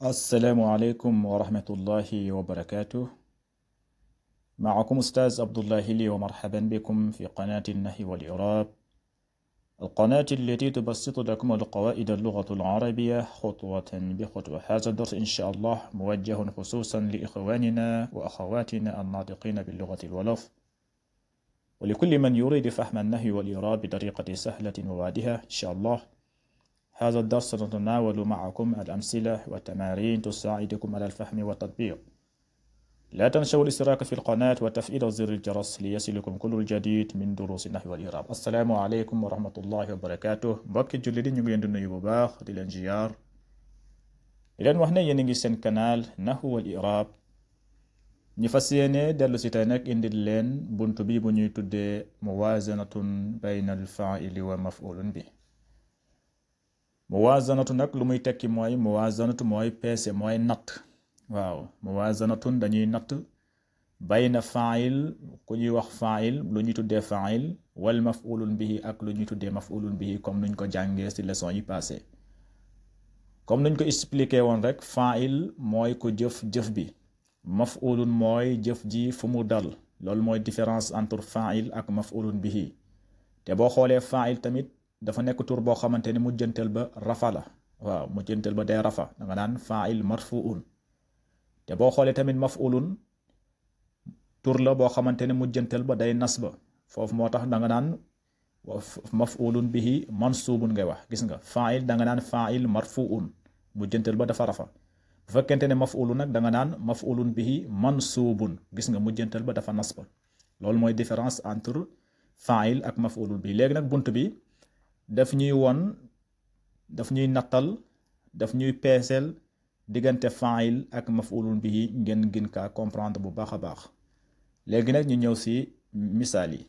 السلام عليكم ورحمة الله وبركاته. معكم أستاذ عبد الله لي، ومرحبا بكم في قناة النحو والإعراب، القناة التي تبسط لكم القواعد اللغة العربية خطوة بخطوة. هذا الدرس إن شاء الله موجه خصوصا لإخواننا وأخواتنا الناطقين باللغة الولف، ولكل من يريد فهم النحو والإعراب بطريقة سهلة وواضحة إن شاء الله. هذا الدرس سنتناول معكم الأمثلة والتمارين تساعدكم على الفهم والتطبيق. لا تنسوا الاشتراك في القناة وتفعيل زر الجرس ليصلكم كل الجديد من دروس النحو والإعراب. السلام عليكم ورحمة الله وبركاته. mbokki jullit yi ñu ngi leen di nuyu bu baax di leen ziyaar, di leen wax ne yéen a ngi seen canal Nahwu wal I'rab. ñu fas yéene dellu si tey nag indil leen buntu bi bu ñuy tuddee muwaazanatun bayna al-faa'ili wa maf'ulun bi. muwaazanatu nag lu muy tekki mooy muwaazanatu mooy peese, mooy natt. waaw, muwaazanatun dañuy natt bayna faa'il, ku ñuy wax faa'il, lu ñuy tuddee faa'il, wal maf'ulun bihi ak lu ñuy tuddee maf'ulun bihi, comme nuñ ko jàngee ci leçon yi passé. comme nuñ ko expliqué woon rek, faa'il mooy ku jëf bi, maf'ulun mooy jëf ji fu mu dal. loolu mooy différence entre faa'il ak maf'ulun bihi. te boo xoolee faa'il tamit dafa nekk tur boo xamante ni mujjantel ba rafa la. waaw, mujjantel ba day rafa, da nga naan faa'il marfu'un. te boo xoolee tamit maf'ulun tur la boo xamante ni mujjantel ba day nasba. foofu moo tax da nga naan maf'ulun bihi mansubun ngay wax. gis nga faa'il da nga naan faa'il marfu'un, mujjantel ba dafa rafa. bu fekkente ne maf'ulun nag da nga naan maf'ulun bihi mansubun, gis nga mujjantel ba dafa nasba. loolu mooy différence entre faa'il ak maf'ulun bihi. léegi nag bunt bi daf ñuy nattal, daf ñuy peeseel diggante faa'il ak maf'ulun bihi, ngeen gën kaa comprendre bu baax a baax. léegi nag ñu ñëw si misaal yi.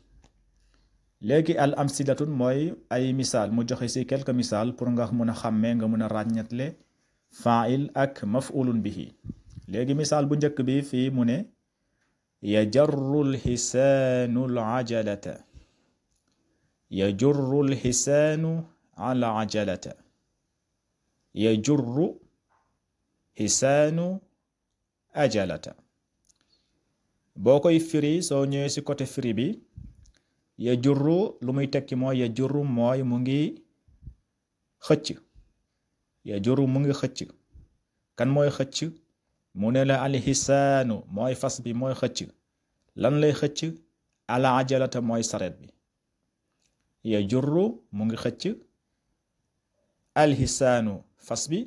léegi al amsilatun mooy ay misaal, mu joxe si quelques misaal pour nga mën a xàmmee, nga mën a ràññatle faa'il ak maf'ulun bihi. léegi misaal bu njëkk bi fii mu ne yajarru lxisaanu alajalata. yajurru lxisaanu ala ajalata. yajurru xisaanu ajalata. boo koy firi, soo ñëwee ci côté firi bi, yajurru lu muy tekki mooy yajurru mooy mu ngi xëcc. yajurru mu ngi xëcc. kan mooy xëcc? mu ne la alxisaanu mooy fas bi mooy xëcc. lan lay xëcc? ala ajalata mooy saret bi. yajurru mu ngi xëcc. alxisaanu fas bi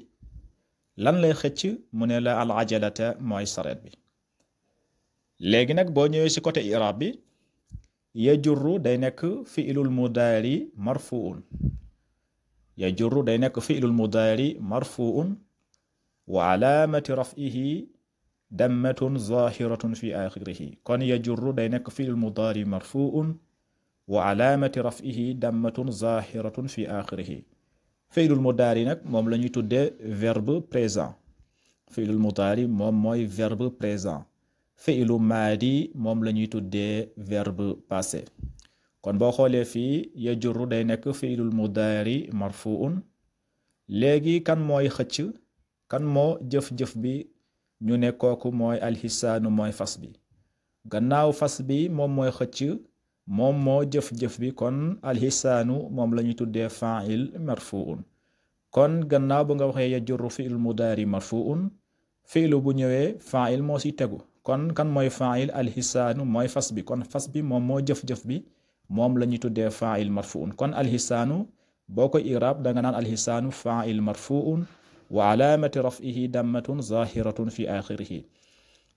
lan lay xëcc? mu ne la al ajalata mooy saret bi. léegi nag boo ñëwee ci côté i'rab bi, yajurru day nekk fi'lul mudaari marfu'un. yajurru day nekk fi'lul mudaari marfu'un wa alaamati raf'ihi dammatun zahiratun fi akhirihi. kon yajurru day nekk fi'lul mudaari marfu'un wa alaamati raf'ihi dammatun zahiratun fi akhirihi. fi'lul mudaari nag moom la ñuy tuddee verbe présent. fi'lul mudaari moom mooy verbe présent. fi'lu maadi moom la ñuy tuddee verbe passé. kon boo xoolee fii yajurru day nekk fi'lul mudaari marfu'un. léegi kan mooy xëcc? kan moo jëf-jëf bi? ñu ne kooku mooy alxisaanu, mooy fas bi. gannaaw fas bi moom mooy xëcc, moom moo jëf-jëf bi, kon alxisaanu moom la ñuy tuddee fa'il marfu'un. kon gannaaw ba nga waxee yajurru fi'il mudaari marfu'un, fi'lu bu ñëwee fa'il moo si tegu. kon kan mooy fa'il? alxisaanu mooy fas bi. kon fas bi moom moo jëf-jëf bi, moom la ñuy tuddee fa'il marfu'un. kon alxisaanu boo ko i'rab da nga naan alxisaanu fa'il marfu'un wa alaamati raf'ihi dammatun zahiratun fi akhirihi.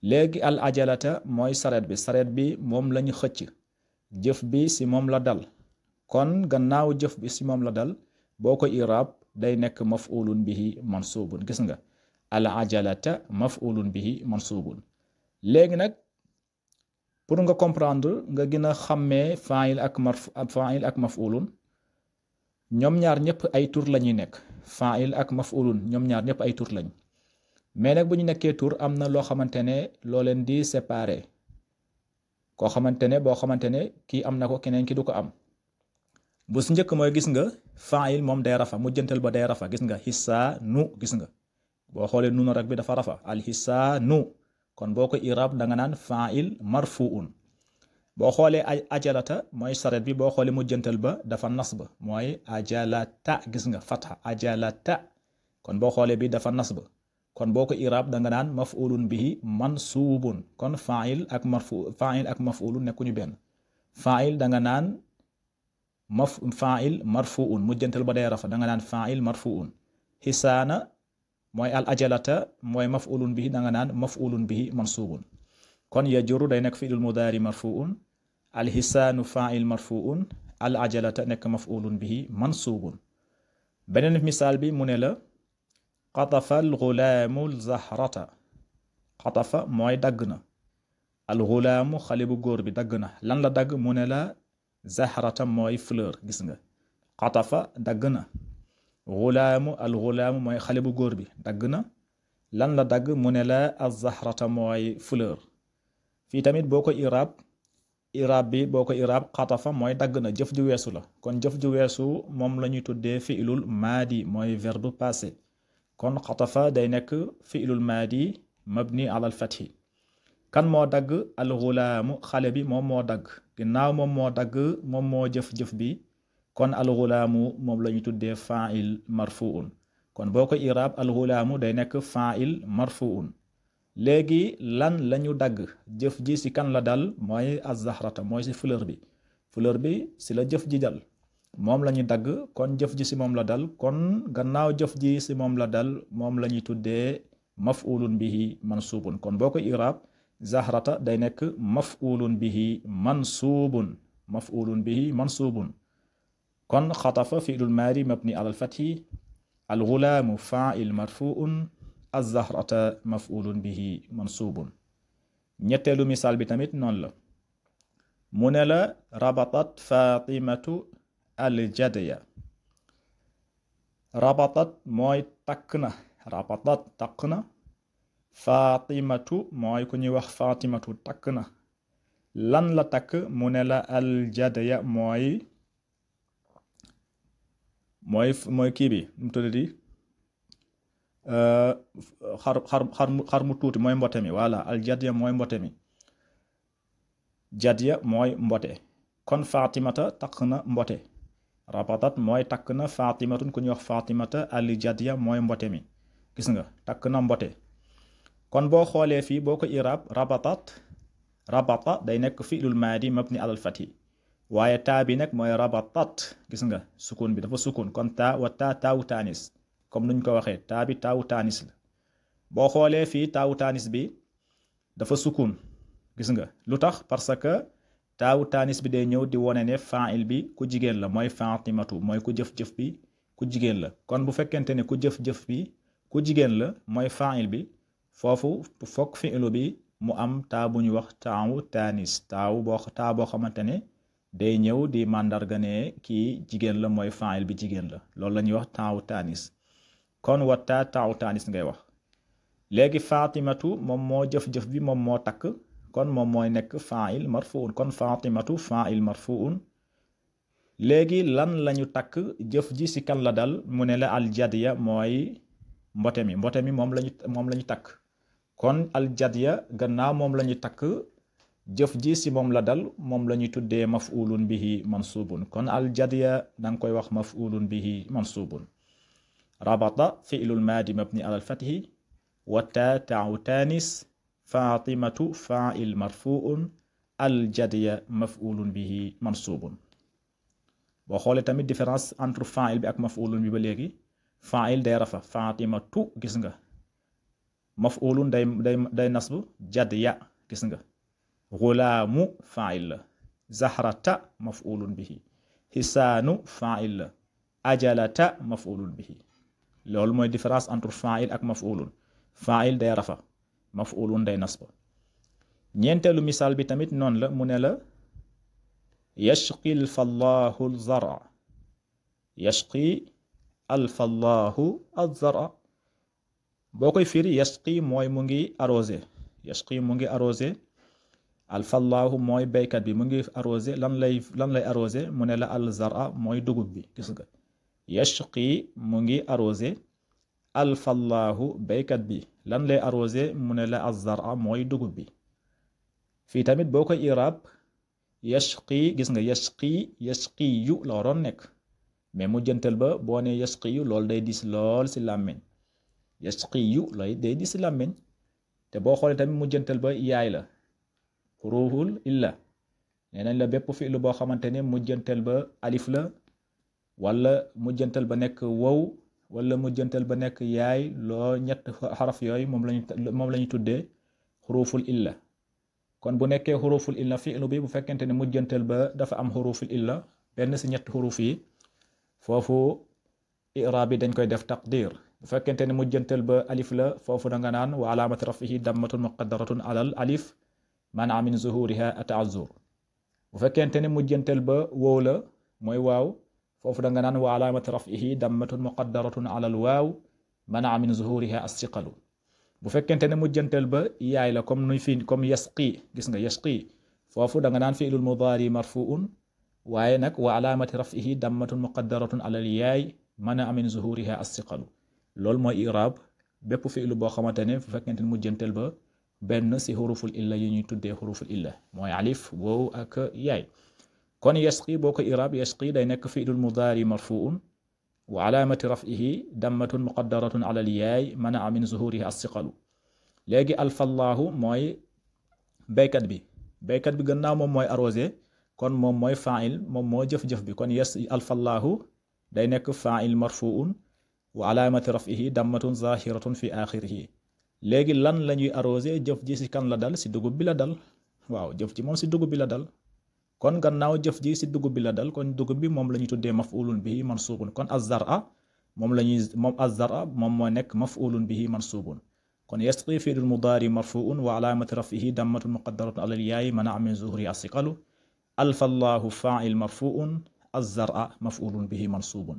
léegi al ajalata mooy saret bi. saret bi moom la ñu xëcc, jëf bi si moom la dal. kon gannaaw jëf bi si moom la dal, boo ko i'rab day nekk maf'ulun bihi mansubun. gis nga al ajalata maf'ulun bihi mansubun. léegi nag pour nga comprendre, nga gën a xàmmee fa'il ak maf'ulun, ñoom ñaar ñëpp ay tur la ñuy nekk. fa'il ak maf'ulun ñoom ñaar ñëpp ay tur lañ, mais nag bu ñu nekkee tur am na loo xamante ne loo leen di séparer. koo xamante ne boo xamante ne kii am na ko, keneen ki du ko am. bu si njëkk mooy, gis nga fa'il moom day rafa, mujjantal ba day rafa. gis nga hisaanu, gis nga boo xoolee nuunu rek bi dafa rafa alxisaanu kon boo ko irab da nga naan fa'il marfuun boo xoolee ajalata mooy saret bi boo xoolee mujjantal ba dafa nasba mooy ajalata gis nga fatha ajalata kon boo xoolee bi dafa nasba kon boo ko irab da nga naan maf'ulun bihi mansuubun kon fa'il ak maf'ulun nekkuñu benn fa'il da nga naan fa'il marfuun mujjantal ba day rafa da nga naan fa'il marfuun hisaana mooy al ajalata mooy maf'ulun bihi da nga naan maf'ulun bihi mansuubun kon yajurru day nekk fi'lul mudaari marfuun al hisaanu fa'il marfuun al ajalata nekk maf'ulun bihi mansuubun beneen misaal bi mu ne la qatafa al ghulaamu al zahrata qatafa mooy dagg na al ghulaamu xale bu góor bi dagg na lan la dagg mu ne la zahrata mooy fleur gis nga qatafa dagg na ghulaamu al ghulaamu mooy xale bu góor bi dagg na lan la dagg mu ne la az zahrata mooy fleur fii tamit boo ko irab qatafa mooy dagg na jëf ju weesu la kon jëf ju weesu moom la ñuy tuddee fi'lul maadi mooy verbe passé kon qatafa day nekk fi'lul maadi mabni ala al fathi kan moo dagg al ghulaamu xale bi moom moo dagg ginnaaw moom moo dagg moom moo jëf-jëf bi kon al ghulaamu moom la ñuy tuddee fa'il marfuun kon boo ko irab al ghulaamu day nekk fa'il marfuun léegi lan lañu dagg jëf ji ci kan la dal mooy az-zahrata mooy ci fleur bi ci la jëf ji dal moom la ñu dagg kon jëf ji ci moom la dal kon gannaaw jëf ji ci moom la dal moom la ñuy tuddee maf'ulun bihi mansuubun kon boo ko irab zahrata day nekk maf'ulun bihi mansuubun kon xatafa fi'lul maadi mabni ala al-fathi al-ghulaamu fa'il marfuun az-zahrata maf'ulun bihi mansuubun ñetteelu misaal bi tamit noonu la mu ne la rabatat fatimatu al-jadya rabatat mooy takk na fatimatu mooy ku ñuy wax fatimatu takk na lan la takk mu ne la al-jadya mooy kii bi mu tuddati xar mu tuuti mooy mbote mi voilà al jadya mooy mbote mi jadya mooy mbote kon fatimata takk na mbote rabatat mooy takk na fatimatun ku ñuy wax fatimata al jadya mooy mbote mi gis nga takk na mbote kon boo xoolee fii boo ko irab rabata day nekk fi'lul maadi mabni alal fathi waaye taa bi nag mooy rabatat gis nga sukun bi dafa sukun kon taawu taanis comme nuñ ko waxee taa bi taawu taanis la boo xoolee fii taawu taanis bi dafa sukun gis nga lu tax parce que taawu taanis bi day ñëw di wone ne fa'il bi ku jigéen la mooy fatimatu mooy ku jëf-jëf bi ku jigéen la kon bu fekkente ne ku jëf-jëf bi ku jigéen la mooy fa'il bi foofu fokk fi'lu bi mu am taa bu ñu wax taawu taanis taa boo xamante ne day ñëw di màndarga ne kii jigéen la mooy fa'il bi jigéen la loolu la ñuy wax taawu taanis kon taawu taanis ngay wax léegi fatimatu moom moo jëf-jëf bi moom moo takk kon moom mooy nekk fa'il marfuun kon fatimatu fa'il marfuun léegi lan lañu takk jëf ji ci kan la dal mu ne la aljadiya mooy mbote mi moom lañu takk kon aljadiya gannaaw moom lañu takk jëf ji ci moom la dal moom la ñuy tuddee maf'ulun bihi mansuubun kon aljadiya danga koy wax maf'ulun bihi mansuubun rabata fi'lul maadi mabni ala al-fathi wa taa'u taanis fatimatu fa'il marfuun aljadiya maf'ulun bihi mansuubun boo xoolee tamit différence entre fa'il bi ak maf'ulun bi ba léegi fa'il day rafa fatimatu gis nga maf'ulun day nasb jadya gis nga ghulaamu fa'il la zahrata maf'ulun bihi hisaanu fa'il la ajalata maf'ulun bihi loolu mooy différence entre fa'il ak maf'ulun fa'il day rafa maf'ulun day nasb ñeenteelu misaal bi tamit noonu la mu ne la yashqi alfallahu alzara yashqi alfallahu alzara boo koy firi yashqi mooy mu ngi arrosé alfallahu mooy baykat bi mu ngi arrosé lan lay arrosé mu ne la alzara mooy dugub bi gis nga yashqi mu ngi arrosé alfallahu baykat bi lan lay arrosé mu ne la azzara mooy dugub bi. fii tamit boo koy irab yashqi gis nga yashqi yu la waroon nekk mais mujjantal ba boo ne yashqi yu loolu day dis lool si làmmiñ yashqi yu lay day dis si làmmiñ te boo xoolee tamit mujjantal ba yaay la xuruuful illa nee nañ la bépp fi'lu boo xamante ne mujjantal ba alif la wala mujjantal ba nekk wow wala mujjantal ba nekk yaay loo ñett xaraf yooyu moom la ñu tuddee xuruuful illa. kon bu nekkee xuruful illa fi'lu bi bu fekkente ne mujjantal ba dafa am xuruful illa benn si ñetti xuruf yi foofu i'raab bi dañ koy def taqdir. bu fekkente ne mujjantal ba alif la foofu da nga naan wa alaamati rafihi dammatun muqaddaratun alal alif man'a min zuhuriha at-ta'azzur. bu fekkente ne mujjantal ba wow la mooy waaw foofu da nga naan wa alaamati rafihi dammatun muqaddaratun alal waaw man'a min zuhuriha as-siqalu. bu fekkente ne mujjantal ba yaay la comme nuy fi comme yasqi gis nga yasqi foofu da nga naan fi'lul mudaari marfu'un waaye nag wa alaamati raf'ihi dammatun muqaddaratun alal yaay mana min zuhuriha as-siqalu. loolu mooy i'raab bépp fi'lu boo xamante ne bu fekkente ne mujjantal ba benn si xuruful illa yi ñuy tuddee xuruful illa mooy alif wow ak yaay. kon yasqi boo ko i'raab yasqi day nekk fi'lul mudaari marfu'un wa alaamati raf'ihi dammatun muqaddaratun ala al-yaay man'a min zuhuriha as-siqalu. léegi alfallahu mooy baykat bi gannaaw moom mooy arrosé kon moom mooy fa'il moom moo jëf-jëf bi kon alfallahu day nekk fa'il marfu'un wa alaamati raf'ihi dammatun zahiratun fi axirihi. léegi lan la ñuy arrosé jëf ji si kan la dal si dugub bi la dal waaw jëf ji moom si dugub bi la dal. kon gannaaw jëf ji si dugub bi la dal kon dugub bi moom la ñuy tuddee maf'ulun bihi mansubun kon az-zar'a moom moo nekk maf'ulun bihi mansubun. kon yasqi fi'lul mudaari marfu'un wa alaamati raf'ihi dammatun muqaddaratun ala al-yaa'i man'a min zuhurihi as-siqalu. alfallahu fa'il marfu'un az-zar'a maf'ulun bihi mansubun.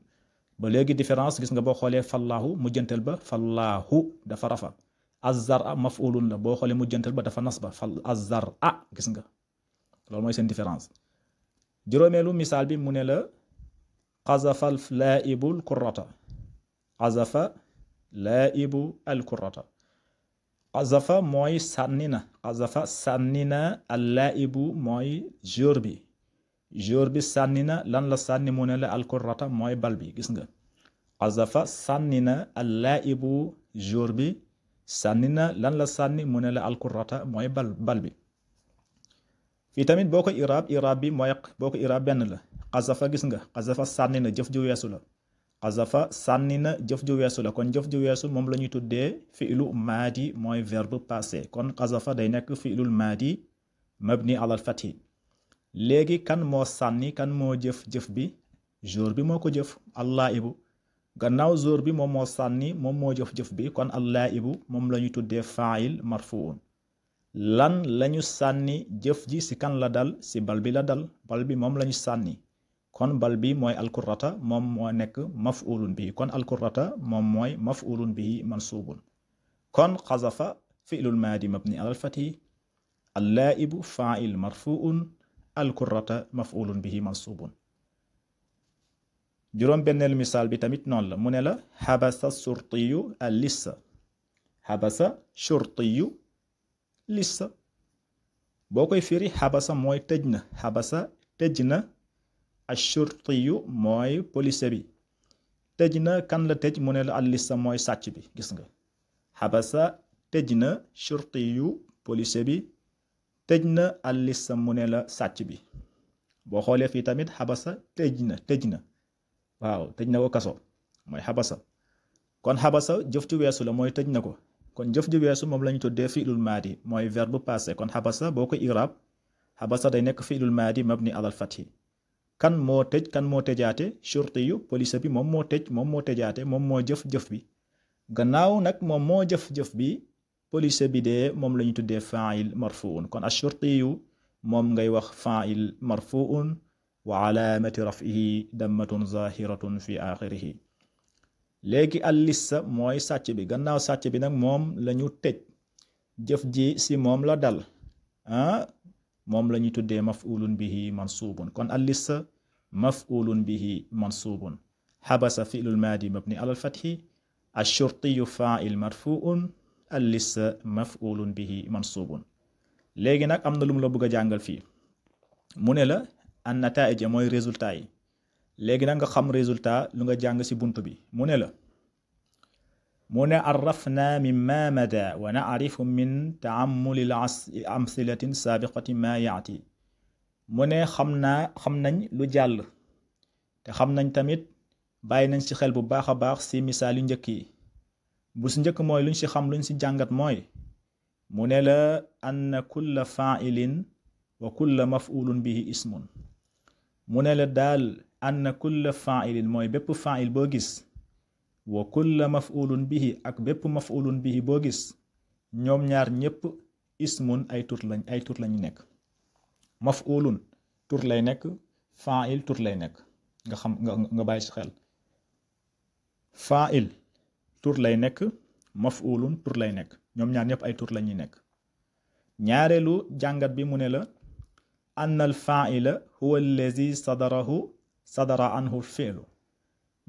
ba léegi différence gis nga boo xoolee fallahu mujjantal ba fallahu dafa rafa az-zar'a maf'ulun la boo xoolee mujjantal ba dafa nasba az-zar'a gis nga loolu mooy seen différence. juróomeelu misaal bi mu ne la qazafa laa'ibu al-kurrata qazafa laa'ibu al-kurrata qazafa mooy sànni na al-laa'ibu mooy joueur bi sànni na lan la sànni mu ne la al-kurrata mooy bal bi gis nga qazafa sànni na al-laa'ibu joueur bi sànni na lan la sànni mu ne la al-kurrata mooy bal bi. fii tamit boo ko iraab bi mooy boo ko iraab benn la qazafa gis nga qazafa sànni na jëf ju weesu la qazafa sànni na jëf ju weesu la kon jëf ju weesu moom la ñuy tuddee fi'lu maadi mooy verbe passé kon qazafa day nekk fi'lul maadi mabni ala al-fathi. léegi kan moo sànni kan moo jëf bi jour bi moo ko jëf al-laa'ibu gannaaw jour bi moom moo sànni moom moo jëf bi kon al-laa'ibu moom la ñuy tuddee fa'il marfu'un. lan lañu sànni jëf ji si kan la dal si bal bi la dal bal bi moom lañu sànni kon bal bi mooy alkurrata moom moo nekk maf'ulun bihi kon alkurrata moom mooy maf'ulun bihi mansubun. kon qazafa fi'lul maadi mabni ala al-fathi al-laa'ibu fa'il marfu'un alkurrata maf'ulun bihi mansubun. juróom benneel misaal bi tamit noonu la mu ne la habasa shurtiyu al-lissa habasa shurtiyu lissa boo koy firi xabasa mooy tëj na xabasa tëj na ashurtiyu mooy police bi tëj na kan la tëj mu ne la al lissa mooy sàcc bi gis nga xabasa tëj na shurtiyu police bi tëj na al lissa mu ne la sàcc bi. boo xoolee fii tamit xabasa tëj na waaw tëj na ko kaso mooy xabasa kon xabasa jëf ci weesu la mooy tëj na ko kon jëf ji weesu moom la ñu tuddee fi'lul maadi mooy verbe passé kon xabasa boo ko i'raab xabasa day nekk fi'lul maadi mabni alal fathi. kan moo tëj kan moo tëjaate shurti yu police bi moom moo tëj moom moo tëjaate moom moo jëf bi gannaaw nag moom moo jëf bi police bi dee moom la ñu tuddee fa'il marfu'un kon ash-shurti yu moom ngay wax fa'il marfu'un wa alaamati raf'ihi dammatun zahiratun fi axirihi. léegi al-lissa mooy sàcc bi gannaaw sàcc bi nag moom la ñu tëj jëf ji si moom la dal moom la ñu tuddee maf'ulun bihi mansubun kon al-lissa maf'ulun bihi mansubun habasa fi'lul maadi mabni ala al-fathi ashurtiyu fa'il marfu'un al-lissa maf'ulun bihi mansubun. léegi nag am na lu mu la bëgg a jàngal fii mu ne la an nataa'ij mooy résultat yi. léegi nag nga xam résultat lu nga jàng ci bunt bi mu ne arrafna mimma mada wa na'rifu min ta'ammuli amsilatin sabiqati ma yaati. mu ne xam nañ lu jàll te xam nañ tamit bàyyi nañ ci xel bu baax a baax ci misaal yu njëkk yi. bu ci njëkk mooy luñ ci xam luñ ci jàngat mooy mu ne la anna kulla fa'ilin wa kulla maf'ulun bihi ismun. mu ne la daal anna kulla fa'ilin mooy bépp fa'il boo gis wa kulla maf'ulun bihi ak bépp maf'ulun bihi boo gis ñoom ñaar ñépp ismun ay tur lañu nekk. maf'ulun tur lay nekk, fa'il tur lay nekk. nga bàyyi ci xel fa'il tur lay nekk, maf'ulun tur lay nekk, ñoom ñaar ñépp ay tur lañuy nekk. ñaareelu jàngat bi mu ne la anna al fa'ila huwa allazi sadara anhu al fi'lu.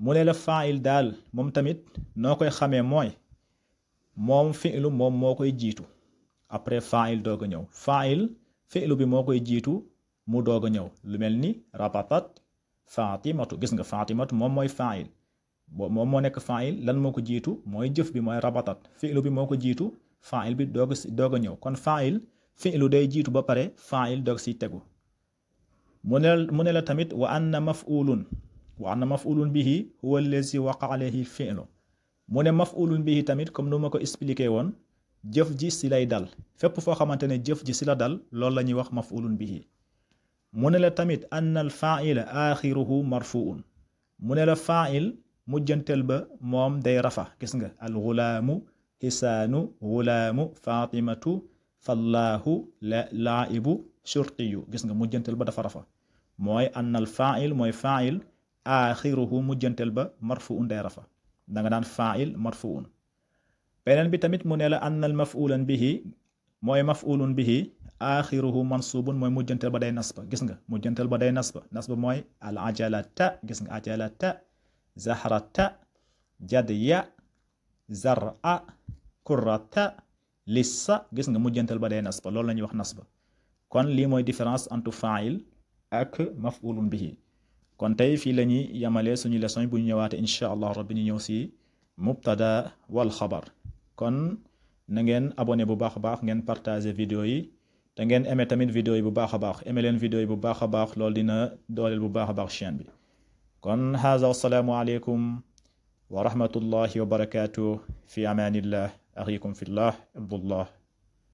mu ne la fa'il daal moom tamit noo koy xamee mooy moom fi'lu moom moo koy jiitu après fa'il doog a ñëw. fa'il fi'lu bi moo koy jiitu mu doog a ñëw. lu mel ni rabatat fatimatu. gis nga fatimatu moom mooy fa'il, moom moo nekk fa'il. lan moo ko jiitu mooy jëf bi mooy rabatat. fi'lu bi moo ko jiitu, fa'il bi doog a ñëw. kon fa'il fi'lu day jiitu ba pare fa'il doog si tegu. mu ne la tamit wa anna maf'ulun bihi huwa allazi waqa alayhi fi'lu. mu ne maf'ulun bihi tamit comme nu ma ko expliqué woon jëf ji si lay dal. fépp foo xamante ne jëf ji si la dal loolu la ñuy wax maf'ulun bihi. mu ne la tamit anna al fa'ila axiruhu marfu'un. mu ne la fa'il mujjantel ba moom day rafa. gis nga al ghulaamu hisaanu ghulaamu fatimatu fallaahu laa'ibu shurtiyu. gis nga mujjantel ba dafa rafa. mooy anna al fa'il mooy fa'il axiruhu mujjantel ba marfu'un day rafa. danga daan fa'il marfu'un. beneen bi tamit mu ne la anna al maf'ulan bihi mooy maf'ulun bihi axiruhu mansubun mooy mujjantel ba day nasba. gis nga mujjantel ba day nasba mooy al ajalata. gis nga ajalata zahrata jadya zar'a kurrata lissa. gis nga mujjantel ba day nasba. loolu la ñuy wax nasba. kon lii mooy différence entre fa'il ak maf'ulun bihi. kon tey fii la ñuy yamalee suñu leçon bu ñu ñëwaate incha allah rabbi ñu ñëw si mubtada wal xabar. kon na ngeen abonné bu baax a baax, ngeen partager vidéo yi te ngeen aimé tamit vidéo yi bu baax a baax. aimé leen vidéo yi bu baax a baax, loolu dina dooleel bu baax a baax chaîne bi. kon haza wassalaamu aleykum wa rahmatullahi wa barakatuh. fi amanillah, axiikum fillah, abdullah.